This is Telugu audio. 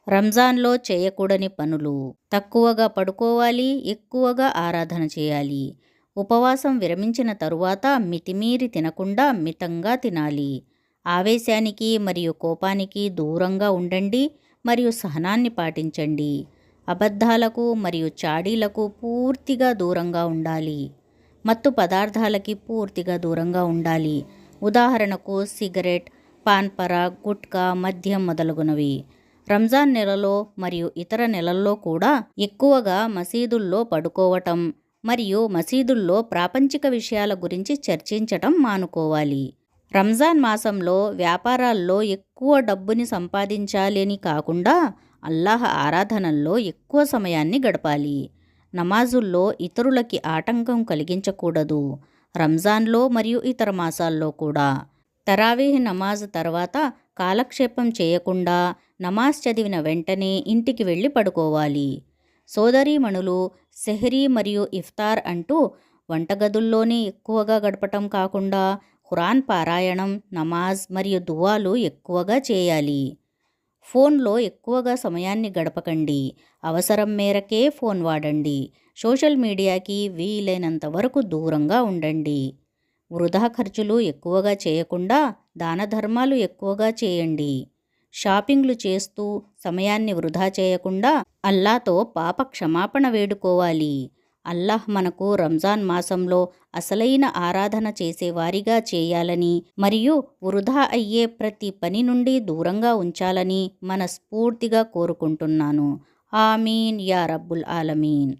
రంజాన్లో చేయకూడని పనులు. తక్కువగా పడుకోవాలి, ఎక్కువగా ఆరాధన చేయాలి. ఉపవాసం విరమించిన తరువాత మితిమీరి తినకుండా మితంగా తినాలి. ఆవేశానికి మరియు కోపానికి దూరంగా ఉండండి మరియు సహనాన్ని పాటించండి. అబద్ధాలకు మరియు చాడీలకు పూర్తిగా దూరంగా ఉండాలి. మత్తు పదార్థాలకి పూర్తిగా దూరంగా ఉండాలి. ఉదాహరణకు సిగరెట్, పాన్ పరాగ్, గుట్కా, మద్యం మొదలగునవి. రంజాన్ నెలలో మరియు ఇతర నెలల్లో కూడా ఎక్కువగా మసీదుల్లో పడుకోవటం మరియు మసీదుల్లో ప్రాపంచిక విషయాల గురించి చర్చించటం మానుకోవాలి. రంజాన్ మాసంలో వ్యాపారాల్లో ఎక్కువ డబ్బుని సంపాదించాలని కాకుండా అల్లాహ్ ఆరాధనల్లో ఎక్కువ సమయాన్ని గడపాలి. నమాజుల్లో ఇతరులకి ఆటంకం కలిగించకూడదు. రంజాన్లో మరియు ఇతర మాసాల్లో కూడా తరావీహ్ నమాజ్ తర్వాత కాలక్షేపం చేయకుండా నమాజ్ చదివిన వెంటనే ఇంటికి వెళ్ళి పడుకోవాలి. సోదరీమణులు సెహరీ మరియు ఇఫ్తార్ అంటూ వంటగదుల్లోనే ఎక్కువగా గడపటం కాకుండా ఖురాన్ పారాయణం, నమాజ్ మరియు దువాలు ఎక్కువగా చేయాలి. ఫోన్లో ఎక్కువగా సమయాన్ని గడపకండి. అవసరం మేరకే ఫోన్ వాడండి. సోషల్ మీడియాకి వీలైనంత వరకు దూరంగా ఉండండి. వృధా ఖర్చులు ఎక్కువగా చేయకుండా దాన ధర్మాలు ఎక్కువగా చేయండి. షాపింగ్లు చేస్తూ సమయాన్ని వృధా చేయకుండా అల్లాతో పాప క్షమాపణ వేడుకోవాలి. అల్లాహ్ మనకు రంజాన్ మాసంలో అసలైన ఆరాధన చేసేవారిగా చేయాలని మరియు వృధా అయ్యే ప్రతి పని నుండి దూరంగా ఉంచాలని మనస్ఫూర్తిగా కోరుకుంటున్నాను. ఆమీన్ యా రబ్బుల్ ఆలమీన్.